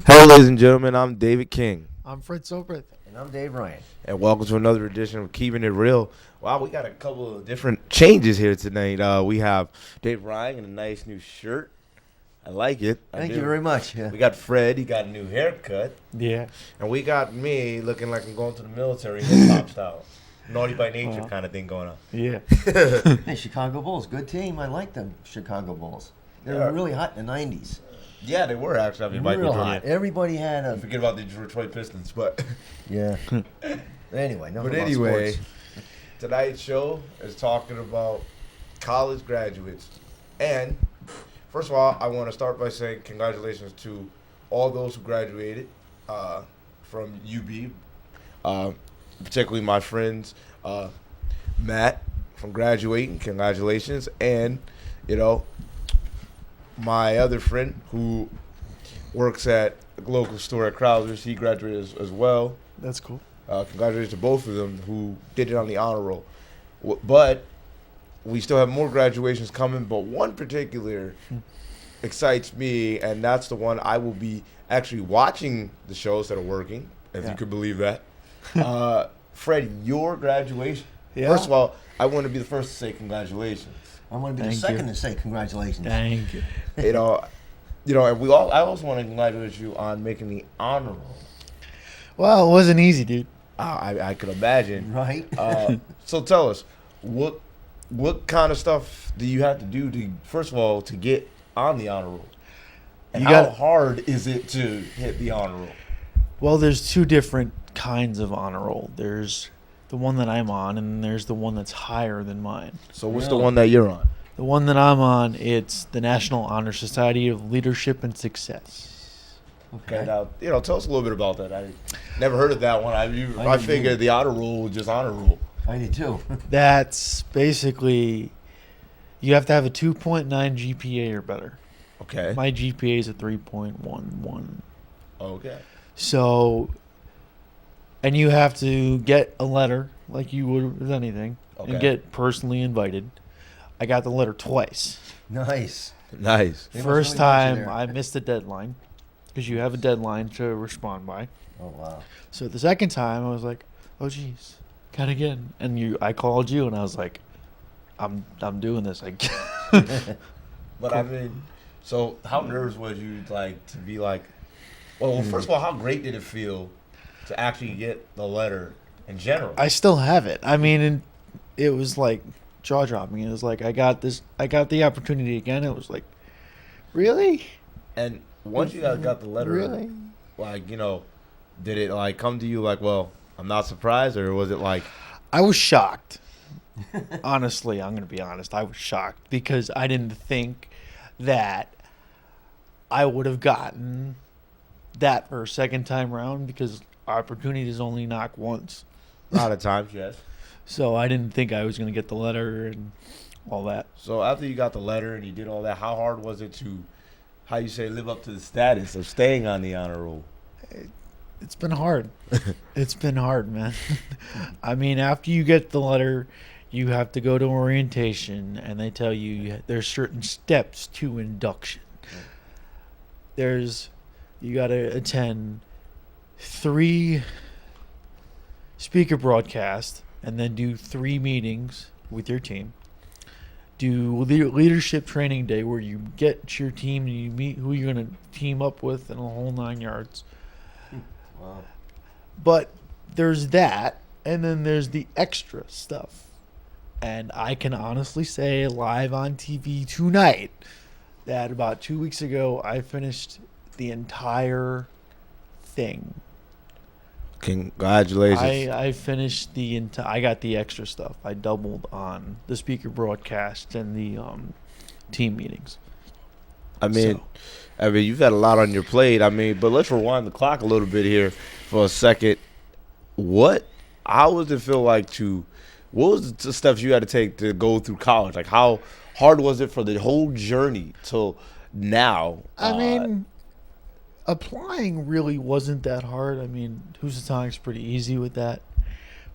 Hello, ladies and gentlemen. I'm David King. I'm Fredric Cilbrith. And I'm Dave Ryan. And welcome to another edition of Keeping It Real. Wow, we got a couple of different changes here tonight. We have Dave Ryan in a nice new shirt. I like it. Thank you very much. Yeah. We got Fred. He got a new haircut. Yeah. And we got me looking like I'm going to the military hip-hop style. Naughty by nature kind of thing going on. Yeah. Hey, Chicago Bulls. Good team. I like them Chicago Bulls. They were Yeah. really hot in the 90s. Yeah, they were actually. I mean, might be Real doing hot. it. Everybody had a... Forget about the Detroit Pistons, but... Yeah. Anyway, But anyway, tonight's show is talking about college graduates. And first of all, I want to start by saying congratulations to all those who graduated from UB, particularly my friends Matt from graduating. Congratulations. And, my other friend who works at a local store at Krauser's, he graduated as well. That's cool. Congratulations to both of them who did it on the honor roll. But we still have more graduations coming, but one particular excites me, and that's the one I will be actually watching the shows that are working, if you could believe that. Fred, your graduation. Yeah. First of all, I want to be the first to say congratulations. I'm going to be Thank the second you. to say congratulations. Thank you. And I also want to congratulate you on making the honor roll. Well, it wasn't easy, dude. I could imagine. Right? So tell us, what kind of stuff do you have to do to, first of all, to get on the honor roll? And how hard is it to hit the honor roll? Well, there's two different kinds of honor roll. There's the one that I'm on, and there's the one that's higher than mine. So what's the one that you're on? The one that I'm on, it's the National Honor Society of Leadership and Success. Okay. And, tell us a little bit about that. I never heard of that one. I didn't figured either. the honor roll was just honor roll. I did too. That's basically, you have to have a 2.9 GPA or better. Okay. My GPA is a 3.11. Okay. So, and you have to get a letter like you would with anything and get personally invited. I got the letter twice. Nice. Nice. They must First really want you time there. I missed the deadline because you have a deadline to respond by. Oh, wow. So the second time I was like, oh geez, got again. And I called you and I was like, I'm doing this. But I mean, so how nervous was you to be like, well, first of all, how great did it feel to actually get the letter in general? I still have it. I mean, it was like jaw dropping. It was like I got the opportunity again. It was like, really? And once you guys got the letter, Really? did it come to you like, well, I'm not surprised, or was it like, I was shocked. Honestly, I'm going to be honest. I was shocked because I didn't think that I would have gotten that for a second time round because opportunities only knock once. a lot of times, yes. So I didn't think I was going to get the letter and all that. So after you got the letter and you did all that, how hard was it to, how you say, live up to the status of staying on the honor roll? It's been hard. It's been hard, man. I mean, after you get the letter, you have to go to orientation, and they tell you there's certain steps to induction. You got to attend 3 speaker broadcasts, and then do 3 meetings with your team. Do leadership training day where you get your team and you meet who you're going to team up with and the whole 9 yards. Wow. But there's that, and then there's the extra stuff. And I can honestly say live on TV tonight that about 2 weeks ago I finished the entire thing. Congratulations. I finished I got the extra stuff. I doubled on the speaker broadcast and the team meetings. I mean, you've had a lot on your plate. But let's rewind the clock a little bit here for a second. How does it feel like what was the steps you had to take to go through college? Like, how hard was it for the whole journey till now? Applying really wasn't that hard. Housatonic's pretty easy with that.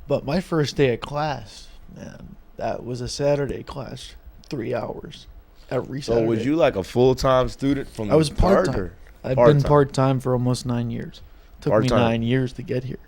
But my first day of class, man, that was a Saturday class, 3 hours every Saturday. So was you like a full-time student from I was the start, part-time. or- I've Part-time. been part-time for almost 9 years. Took me Part-time. 9 years to get here.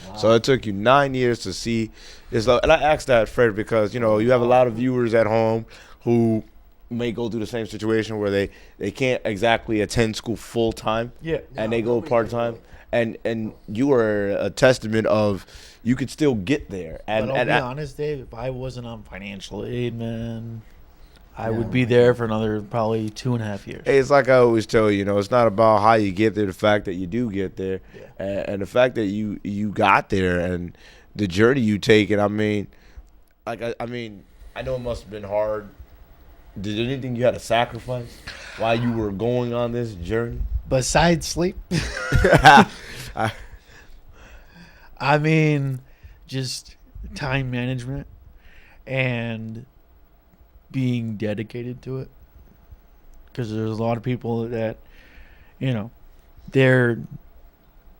Wow. So it took you 9 years to see this love. And I asked that, Fred, because, you know, you have a lot of viewers at home who may go through the same situation where they can't exactly attend school full time. Yeah. And they go nobody part time. can And you are a testament of you could still get there. And But I'll and be I- honest, Dave, if I wasn't on financial aid, man, I Yeah, would be there for another probably 2.5 years. Hey, it's like I always tell you, you know, it's not about how you get there, the fact that you do get there, and the fact that you got there and the journey you take. And I mean, like I mean, I know it must have been hard. Did anything you had to sacrifice while you were going on this journey? Besides sleep, I mean, just time management and being dedicated to it. Because there's a lot of people that, you know, they're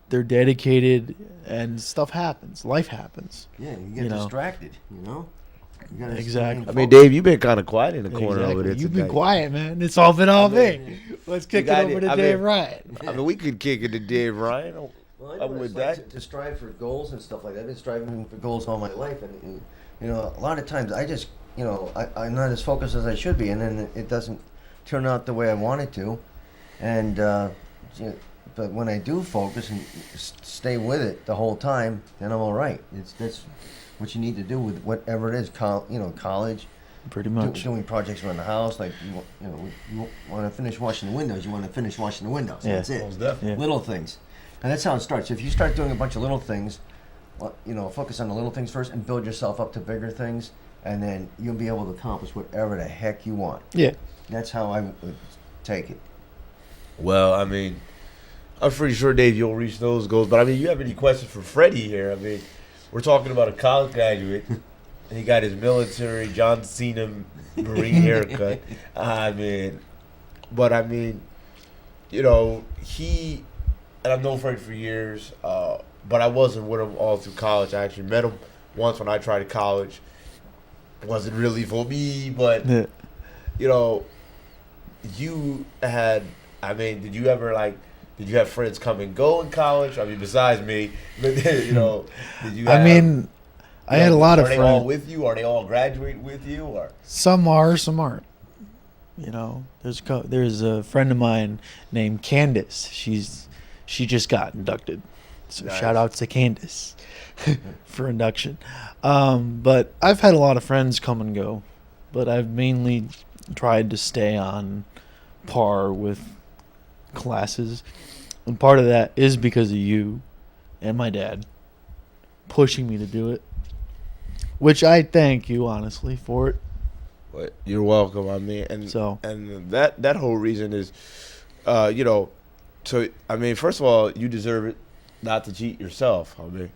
dedicated and stuff happens. Life happens. Yeah, you get You know. distracted, you know? You gotta Exactly. stay I mean, focused. Dave, you've been kind of quiet in the corner over there You've today. been quiet, man. It's all been all I mean, me. Let's kick it got over it. to I Dave mean- Ryan. I mean, we could kick it to Dave Ryan. Well, I I'm know what with it's like that. to strive for goals and stuff like that. I've been striving for goals all my life, and you know, a lot of times I just, you know, I'm not as focused as I should be, and then it doesn't turn out the way I want it to, and you know, but when I do focus and stay with it the whole time, then I'm all right. That's what you need to do with whatever it is, college. Pretty much. Doing projects around the house, like you want to finish washing the windows. You want to finish washing the windows. Yeah. That's it. Most definitely. Yeah. Little things, and that's how it starts. If you start doing a bunch of little things, well, you know, focus on the little things first and build yourself up to bigger things, and then you'll be able to accomplish whatever the heck you want. Yeah. That's how I would take it. Well, I mean, I'm pretty sure, Dave, you'll reach those goals. But I mean, you have any questions for Freddie here? I mean, we're talking about a college graduate. And he got his military John Cena Marine haircut. I mean, but I mean, you know, and I've known Freddie for years, but I wasn't with him all through college. I actually met him once when I tried college. It wasn't really for me, but, Yeah. you know, you had, I mean, did you have friends come and go in college? I mean, besides me, but, you know, did you have, I mean, I had a lot of Are they all friends. with you? Are they all graduating with you? Or Some are, some aren't. You know, there's a friend of mine named Candace. She just got inducted. So Nice. shout outs to Candace for induction. But I've had a lot of friends come and go, but I've mainly tried to stay on par with classes. And part of that is because of you and my dad pushing me to do it, which I thank you honestly for it. but you're welcome. I mean, and So- and that whole reason is, you know, so I mean, first of all, you deserve it not to cheat yourself. I mean,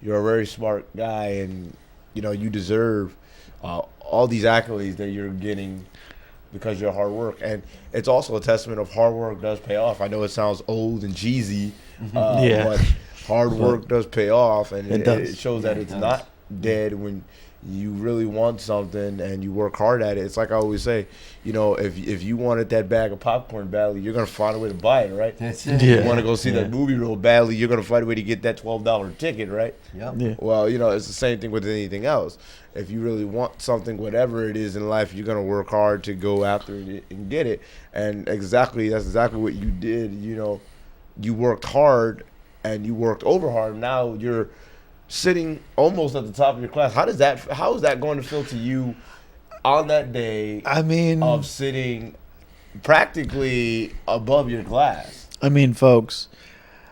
you're a very smart guy, and you know you deserve all these accolades that you're getting because of your hard work. And it's also a testament of hard work does pay off. I know it sounds old and cheesy, Yeah. but hard work does pay off, and It does. it shows Yeah, that it it's does. not dead when you really want something and you work hard at it. It's like I always say, you know, if you wanted that bag of popcorn badly, you're gonna find a way to buy it, right? That's it. Yeah. You want to go see Yeah. that movie real badly, you're gonna find a way to get that $12 ticket, right? Yep. Yeah. Well, you know, it's the same thing with anything else. If you really want something, whatever it is in life, you're gonna work hard to go after it and get it. And that's exactly what you did. You know, you worked hard and you worked over hard. Now you're sitting almost at the top of your class. How is that going to feel to you on that day I mean, of sitting practically above your class? folks,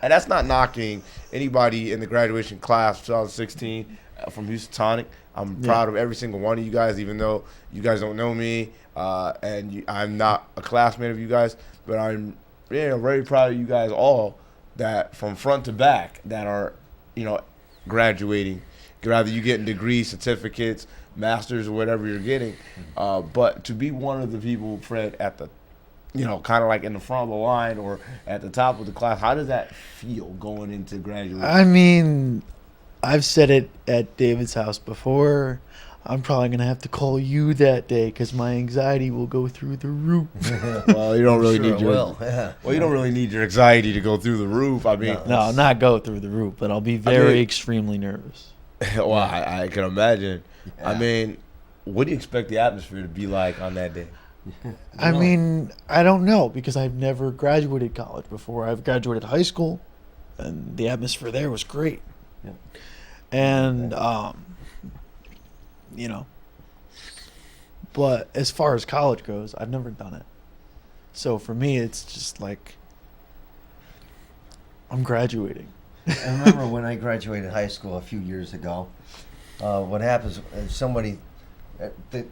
And that's not knocking anybody in the graduation class 2016 from Houston Tonic. I'm proud of every single one of you guys, even though you guys don't know me, and I'm not a classmate of you guys. But I'm very proud of you guys all, that from front to back, that are, you know, graduating. Rather you getting degrees, certificates, masters, or whatever you're getting. But to be one of the people, Fred, at the, you know, kind of like in the front of the line or at the top of the class, how does that feel going into graduation? I mean, I've said it at David's house before. I'm probably going to have to call you that day because my anxiety will go through the roof. Well, you don't really Sure need it your will. Yeah. well, you don't really need your anxiety to go through the roof. I mean, No, not go through the roof, but I'll be very extremely nervous. well, I can imagine. I Yeah. mean, what do you expect the atmosphere to be like on that day? I mean, I don't know because I've never graduated college before. I've graduated high school, and the atmosphere there was great. Yeah. And, you know, but as far as college goes, I've never done it. So for me, it's just like I'm graduating. I remember when I graduated high school a few years ago. What happens? Somebody, the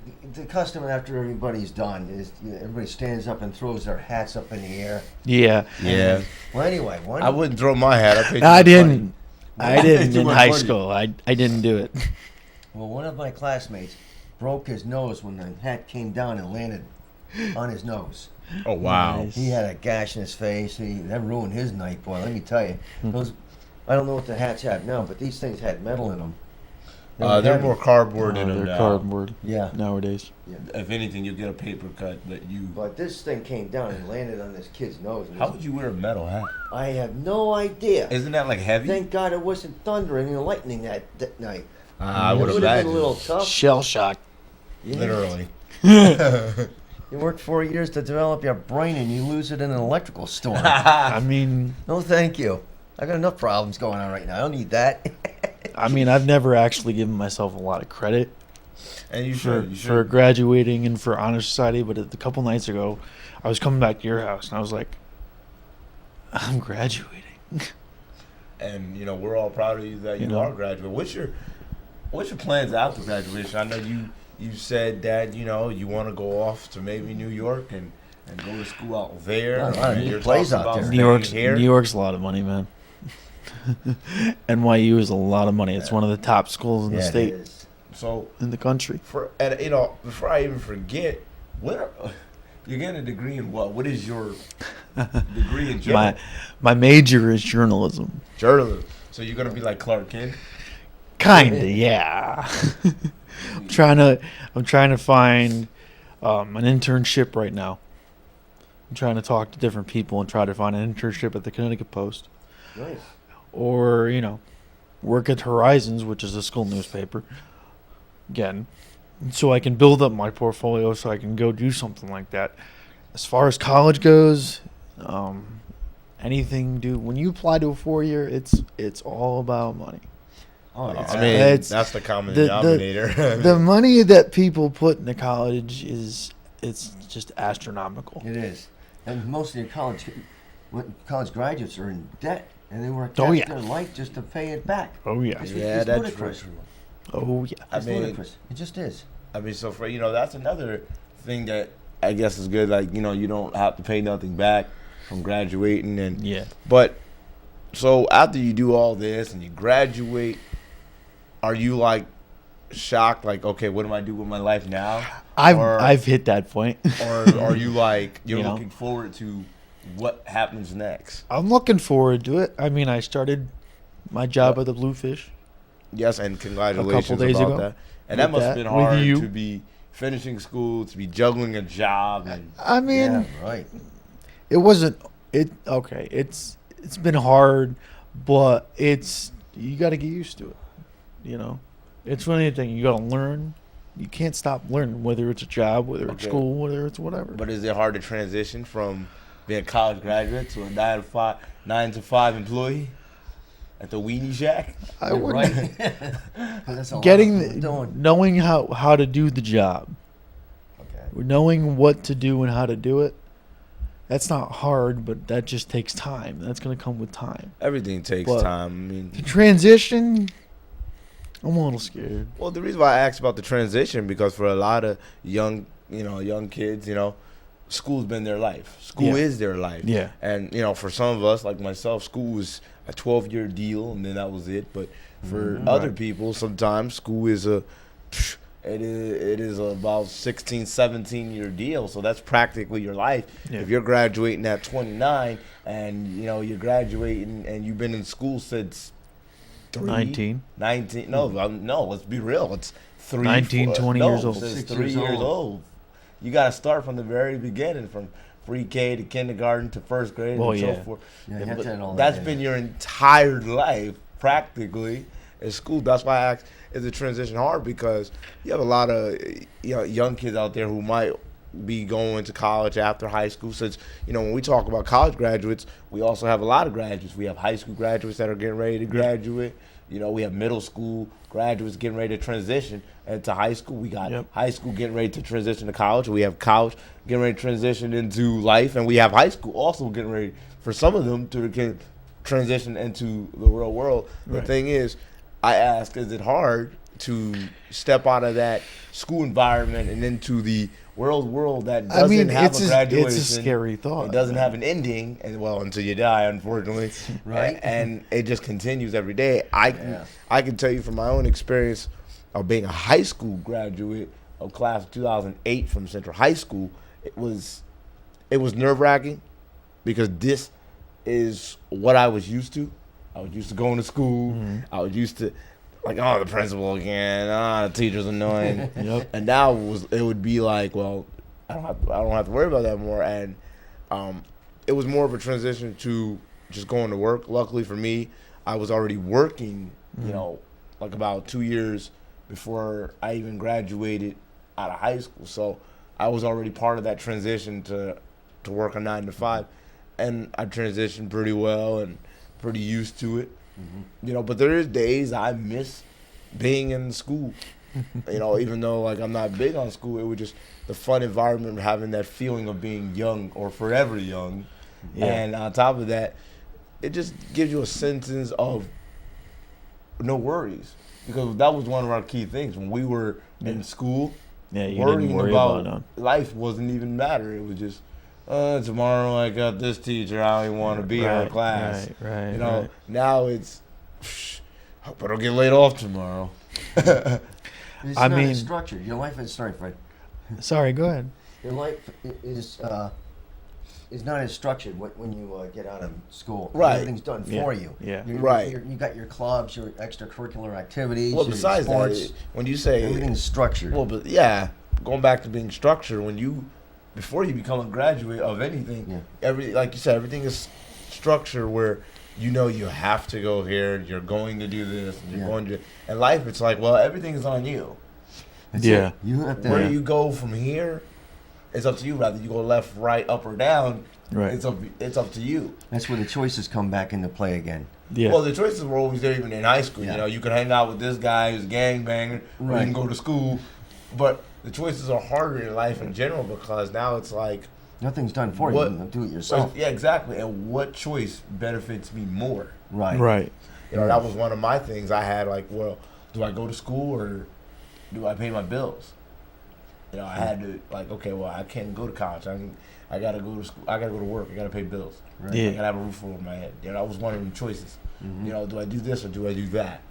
custom after everybody's done is everybody stands up and throws their hats up in the air. Yeah. Yeah. Well, anyway, I wouldn't throw my hat. I didn't. I didn't Too in much high money. school. I didn't do it. Well, one of my classmates broke his nose when the hat came down and landed on his nose. Oh wow. Nice. He had a gash in his face. That ruined his night, boy. Let me tell you. Those, I don't know what the hats have now, but these things had metal in them. They're heavy. more cardboard in them They're now. cardboard Yeah. nowadays. If anything, you get a paper cut, but you. But this thing came down and landed on this kid's nose. And How would you wear a metal hat? I have no idea. Isn't that like heavy? Thank God it wasn't thundering and lightning that night. I It would would have been a imagine. little tough. Shell shock. Yeah. Literally. You worked 4 years to develop your brain and you lose it in an electrical storm. I mean, No, thank you. I got enough problems going on right now. I don't need that. I've never actually given myself a lot of credit And you for should. You should. for graduating and for honor society. But a couple nights ago, I was coming back to your house and I was like, I'm graduating. And we're all proud of you that you are graduating. What's your plans after graduation? I know you said that you want to go off to maybe New York and go to school out there. Yeah, a lot of and neat you're plays talking out about there. staying New York's a lot of money, man. NYU is a lot of money. It's one of the top schools in the Yeah, it state, is. So in the country. before I even forget, you're getting a degree in what? What is your degree in My major is journalism. journalism? So you're gonna be like Clark Kent? Kinda, yeah. I'm trying to find an internship right now. I'm trying to talk to different people and try to find an internship at the Connecticut Post, Nice. or work at Horizons, which is a school newspaper. Again, so I can build up my portfolio, so I can go do something like that. As far as college goes, anything, dude. When you apply to a 4-year, it's all about money. Oh, yeah. I mean, It's- that's the common the- denominator. The money that people put into college it's just astronomical. It is. And most of your college graduates are in debt, and they work Oh, half yeah. their life just to pay it back. Oh yeah. It's, Yeah, it's that's ludicrous. true. Oh yeah. I It's mean, ludicrous. It just is. so for that's another thing that I guess is good. Like you don't have to pay nothing back from graduating, and Yeah. but so after you do all this and you graduate, are you like shocked? Like, okay, what do I do with my life now? I've hit that point. Or are you like you're You know? looking forward to what happens next? I'm looking forward to it. I mean, I started my job at the Bluefish. Yes, and congratulations days about ago that. And that with must have that, been with hard you. to be finishing school, to be juggling a job, and I mean, Yeah, right. it wasn't it okay. It's been hard, but you got to get used to it. It's one thing you got to learn. You can't stop learning, whether it's a job, whether it's Okay. school, whether it's whatever. But is it hard to transition from being a college graduate to a 9 to 5 employee at the Weenie Shack? I You're wouldn't. right. That's a lot Getting of doing. knowing how to do the job, Okay. knowing what to do and how to do it. That's not hard, but that just takes time. That's going to come with time. Everything takes But- time. I mean, The transition, I'm a little scared. well, the reason why I asked about the transition because for a lot of young kids, school's been their life. School Yeah. is their life. Yeah. And for some of us, like myself, school was a 12-year deal, and then that was it. But for other people, sometimes school is it is about 16, 17-year deal. So that's practically your life. Yeah. If you're graduating at 29 and you're graduating and you've been in school since 19. 19. No, let's be real. It's 19, 20 years old. Since 6 3 years years old. old. You got to start from the very beginning, from pre-K to kindergarten to first grade Well, and yeah. so forth. Yeah, you have But to add all that that's in. been your entire life, practically, in school. That's why I asked, is the transition hard? Because you have a lot of young kids out there who might be going to college after high school. Since, when we talk about college graduates, we also have a lot of graduates. We have high school graduates that are getting ready to graduate. We have middle school graduates getting ready to transition into high school. We got high school getting ready to transition to college. We have college getting ready to transition into life. And we have high school also getting ready, for some of them, to transition into the real world. The thing is, I ask, is it hard to step out of that school environment and into the world that doesn't have a graduation? It's a scary thought. It doesn't have an ending, and until you die, unfortunately. Right. And it just continues every day. I can tell you from my own experience of being a high school graduate of class of 2008 from Central High School. It was nerve-wracking because this is what I was used to. I was used to going to school. Mm-hmm. I was used to, the principal again. The teacher's annoying. And now it would be like, well, I don't have to worry about that anymore. And it was more of a transition to just going to work. Luckily for me, I was already working, about 2 years before I even graduated out of high school. So I was already part of that transition to work a 9 to 5. And I transitioned pretty well and pretty used to it. But there is days I miss being in school. Even though I'm not big on school, it was just the fun environment of having that feeling of being young or forever young. Yeah. And on top of that, it just gives you a sentence of no worries. Because that was one of our key things. When we were in school, you worrying didn't worry about life wasn't even matter. It was just, tomorrow I got this teacher, I don't even want to be in her class. Right. Now it's, hope I don't get laid off tomorrow. It's I not mean- as structured. Your life is sorry, Fred. Sorry, go ahead. Your life is not as structured when you get out of school. Right. Everything's done for you. Yeah. Right. You got your clubs, your extracurricular activities, Well, your besides sports. that, when you say, Everything's structured. well, but yeah, going back to being structured, before you become a graduate of anything, like you said, everything is structured where you have to go here, you're going to do this, and you're going to, and life, it's like, well, everything is on you. That's Yeah. it. You have to. Where you go from here, it's up to you. Rather you go left, right, up, or down, Right. it's up to you. That's where the choices come back into play again. Yeah. Well, the choices were always there, even in high school. Yeah. You could hang out with this guy who's a gangbanger, or you Right. can go to school. But the choices are harder in life in general because now it's like, Nothing's done for you. You do it yourself. yeah, exactly. And what choice benefits me more? Right. Right. That was one of my things. I had well, do I go to school or do I pay my bills? I had to okay, well, I can't go to college. I gotta go to school. I gotta go to work. I gotta pay bills. Right. Yeah. I gotta have a roof over my head. That was one of them choices. Do I do this or do I do that?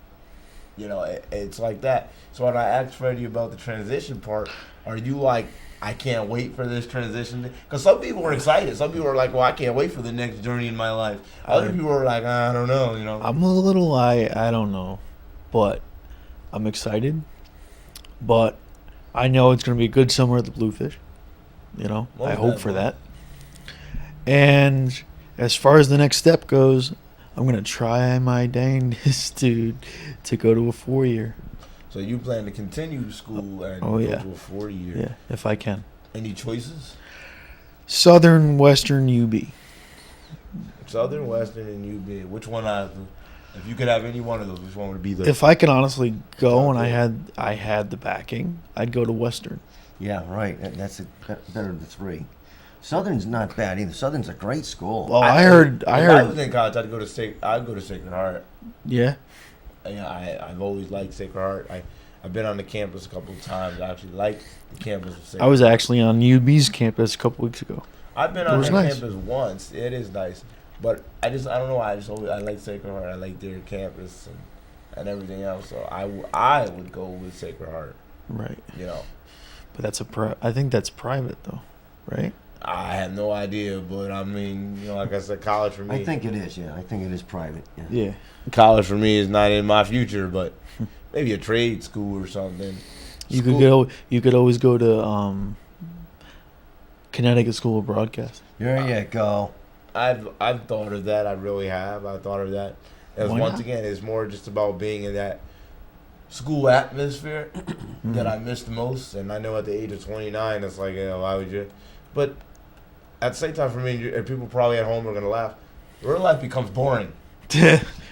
It's like that. So when I asked Freddie about the transition part, are you like, I can't wait for this transition? Because some people were excited. Some people were like, well, I can't wait for the next journey in my life. Other people were like, I don't know. I'm a little, I don't know, but I'm excited. But I know it's going to be a good summer at the Bluefish. I hope for that. And as far as the next step goes, I'm going to try my dangest to go to a 4-year. So you plan to continue school and Oh, go yeah. to a 4-year? Yeah, if I can. Any choices? Southern, Western, UB. Southern, Western, and UB. Which one out of them? If you could have any one of those, which one would be the? If I can honestly go and Okay. I had the backing, I'd go to Western. Yeah, right. That's better of the three. Southern's not bad either. Southern's a great school. Well, I heard. If I was in college, I'd go to Sacred Heart. Yeah. I've always liked Sacred Heart. I've been on the campus a couple of times. I actually liked the campus of Sacred I was actually on UB's campus a couple weeks ago. I've been It on was that nice. campus once. It is nice, but I don't know why. I like Sacred Heart. I like their campus and everything else. So I would go with Sacred Heart. Right. But that's I think that's private though, right? I have no idea. But I mean, like I said, college for me. I think it is. Yeah, I think it is private. Yeah. Yeah. College for me is not in my future, but maybe a trade school or something. You could always go to Connecticut School of Broadcast. There you go. I've thought of that. I really have. I thought of that. As Why once not? again, it's more just about being in that school atmosphere that I miss the most. And I know at the age of 29, it's like, why would you? But at the same time, for me, and people probably at home are gonna laugh. Real life becomes boring.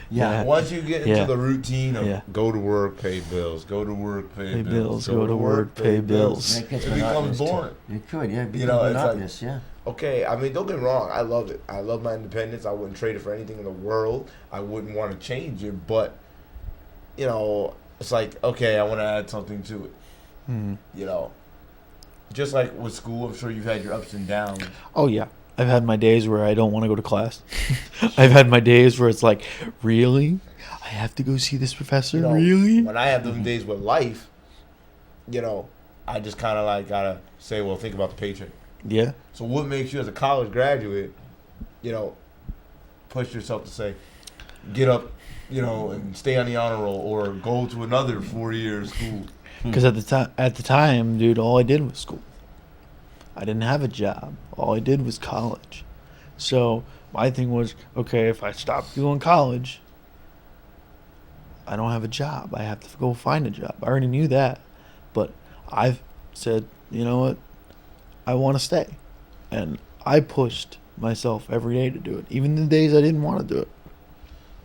Yeah. Once you get into the routine of Yeah. go to work, pay bills, go to work, pay bills, go to work, pay bills. It gets It becomes monotonous, too. boring. It could, yeah. It becomes You know, it's like- monotonous, yeah. Okay, I mean, don't get me wrong. I love it. I love my independence. I wouldn't trade it for anything in the world. I wouldn't want to change it, but you know, it's like, okay, I want to add something to it. You know, just like with school, I'm sure you've had your ups and downs. Oh yeah, I've had my days where I don't want to go to class. I've had my days where it's like, really, I have to go see this professor. You know, Really? when I have them days with life, you know, I just kind of like gotta say, well, think about the paycheck. Yeah. So what makes you as a college graduate, you know, push yourself to say, get up, you know, and stay on the honor roll, or go to another 4-year school? Because at the time, dude, all I did was school. I didn't have a job. All I did was college. So my thing was, okay, if I stop doing college, I don't have a job. I have to go find a job. I already knew that, but I've said, you know what? I want to stay, and I pushed myself every day to do it, even the days I didn't want to do it.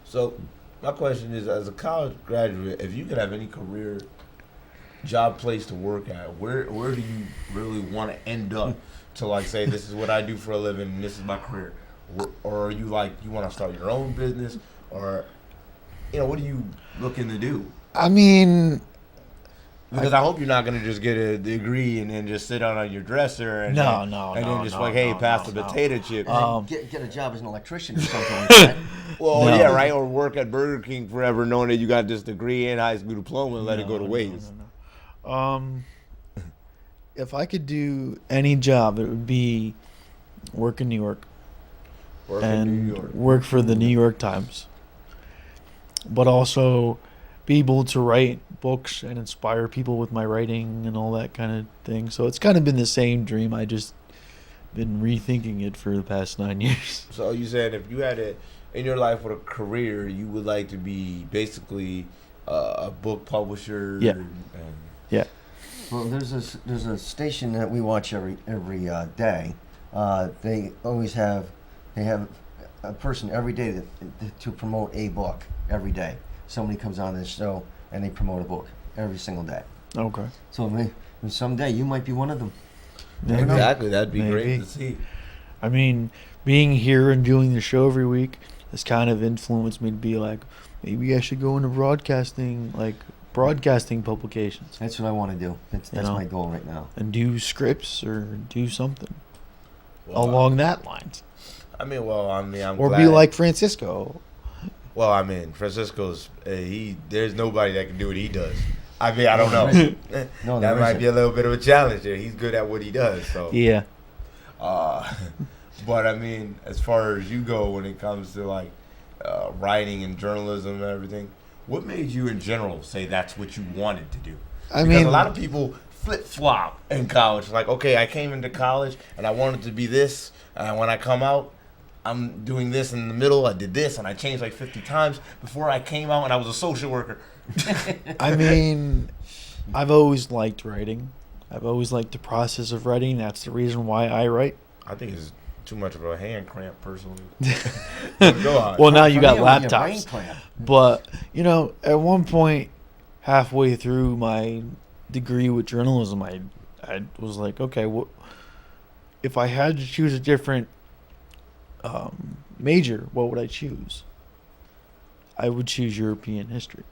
So my question is, as a college graduate, if you could have any career, job, place to work at, where do you really want to end up to, like, say, this is what I do for a living and this is my career? Or are you like, you want to start your own business, or, you know, what are you looking to do? I mean, Because I hope you're not gonna just get a degree and then just sit on your dresser and then just like, hey, pass the potato chip. Get a job as an electrician or something like that. Well, No. yeah, right. Or work at Burger King forever, knowing that you got this degree and high school diploma and let it go to waste. If I could do any job, it would be work in New York Work in and New York. work for the New York Times, but also be able to write books and inspire people with my writing and all that kind of thing. So it's kind of been the same dream. I just been rethinking it for the past 9 years. So you said if you had it in your life with a career, you would like to be basically a book publisher. Yeah. And Yeah. Well, there's a station that we watch every day. They always have a person every day to promote a book every day. Somebody comes on this show and they promote a book every single day. Okay. So maybe someday you might be one of them. Never know. exactly, that'd be great Maybe. to see. I mean, being here and doing the show every week has kind of influenced me to be like, maybe I should go into broadcasting publications That's what I want to do. That's You know? my goal right now. and do scripts or do something Well, along that lines. I'm Or glad. be like Francisco. Well, I mean, Francisco's there's nobody that can do what he does. I mean, I don't know. No, that there might isn't. be a little bit of a challenge there. He's good at what he does. So, Yeah. but I mean, as far as you go when it comes to like writing and journalism and everything, what made you in general say that's what you wanted to do? I Because mean, a lot of people flip flop in college. Like, okay, I came into college and I wanted to be this, and when I come out, I'm doing this in the middle. I did this and I changed like 50 times before I came out, and I was a social worker. I mean, I've always liked writing. I've always liked the process of writing. That's the reason why I write. I think it's too much of a hand cramp, personally. Go on. Well, now you For got me, it would be a brain laptops. clamp. But, you know, at one point, halfway through my degree with journalism, I was like, okay, what if I had to choose a different major, what would I choose? I would choose European history.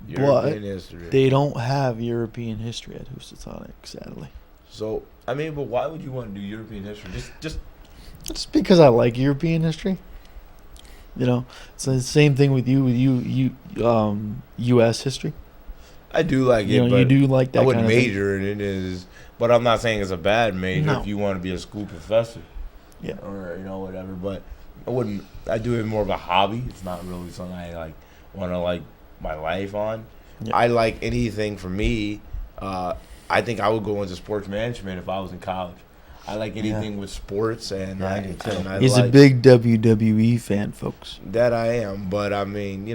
European history. They don't have European history at Housatonic, sadly. So, I mean, but why would you want to do European history? Just Just because I like European history. You know, it's the same thing with U.S. history. I do like it, You know, but you do like that I wouldn't kind of thing. major in it. But I'm not saying it's a bad major No. if you want to be a school professor. Yeah. Or, you know, whatever. But I wouldn't. I do it more of a hobby. It's not really something I like want to like my life on. Yeah. I like anything for me. I think I would go into sports management if I was in college. I like anything with sports, and Yeah, I do too. and I He's a like big WWE fan, folks. that. I am, but I mean,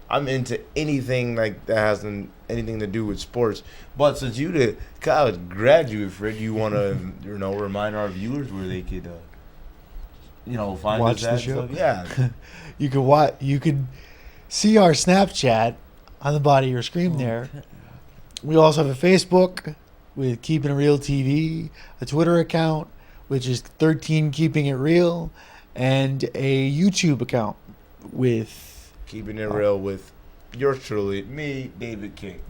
I'm into anything like that has anything to do with sports. But since you the college graduate, Fred, you want to remind our viewers where they could find Watch us the at show? stuff? Yeah. You could watch. You could see our Snapchat on the bottom of your screen there. We also have a Facebook with Keeping It Real TV, a Twitter account, which is 13 Keeping It Real, and a YouTube account with Keeping it real with yours truly, me, David King.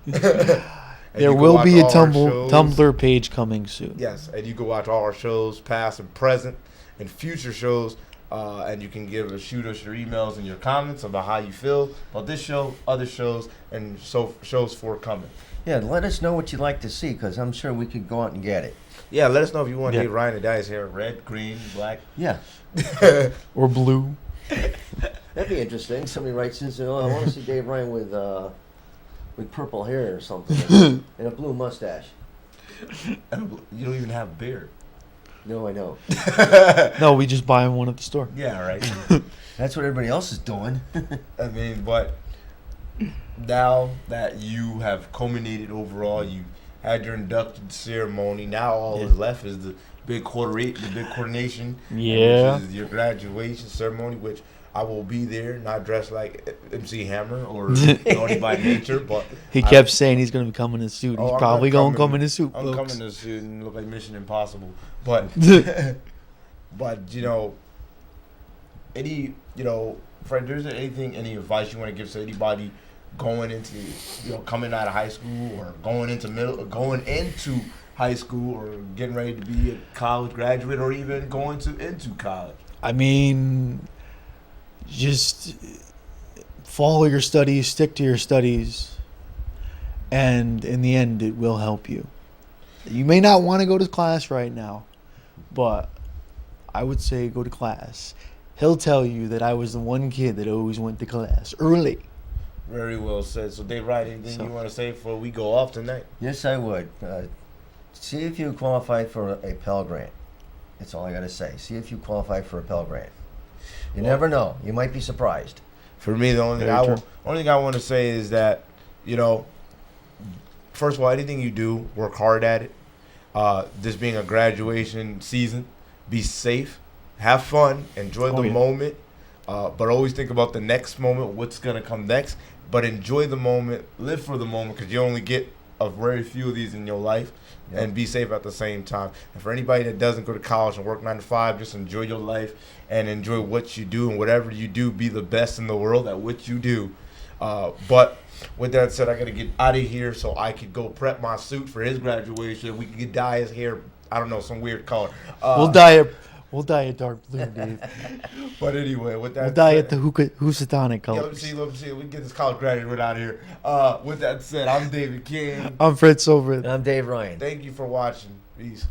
there will be a Tumblr page coming soon. Yes, and you can watch all our shows, past and present, and future shows. And you can shoot us your emails and your comments about how you feel about this show, other shows, and shows forthcoming. Yeah, let us know what you'd like to see, because I'm sure we could go out and get it. Yeah, let us know if you want Yeah. Dave Ryan to dye his hair red, green, black. Yeah. Or blue. That'd be interesting. Somebody writes in and says, "Oh, I want to see Dave Ryan with purple hair or something and a blue mustache." You don't even have a beard. No, I know. No, we just buy one at the store. Yeah, right. That's what everybody else is doing. I mean, but now that you have culminated overall, you had your induction ceremony. Now all that's left is the big coordination. Yeah. Which is your graduation ceremony, which I will be there, not dressed like MC Hammer or Naughty by Nature, but He kept saying he's going to be coming in a suit. Oh, He's I'm probably not going to come coming- in a suit, I'm folks. coming in a suit and look like Mission Impossible. But but Fred, is there any advice you want to give to anybody going into coming out of high school or going into high school or getting ready to be a college graduate or even going into college? I mean, just follow your studies, stick to your studies, and in the end, it will help you. You may not want to go to class right now, but I would say go to class. He'll tell you that I was the one kid that always went to class early. Very well said. So, Dave Wright, anything you want to say before we go off tonight? Yes, I would. See if you qualify for a Pell Grant. That's all I got to say. See if you qualify for a Pell Grant. You never know. You might be surprised. For me, the only thing I want to say is that, first of all, anything you do, work hard at it. This being a graduation season, be safe, have fun, enjoy the moment, but always think about the next moment, what's going to come next. But enjoy the moment, live for the moment, because you only get a very few of these in your life, and be safe at the same time. And for anybody that doesn't go to college and work 9 to 5, just enjoy your life and enjoy what you do, and whatever you do, be the best in the world at what you do. But with that said, I got to get out of here so I could go prep my suit for his graduation. We could dye his hair, I don't know, some weird color. We'll dye it dark blue, Dave. But anyway, with that We'll dye said, it the Housatonic yeah, colors. let me see. We can get this college graduate out of here. With that said, I'm David King. I'm Fred Cilbrith. I'm Dave Ryan. Thank you for watching. Peace.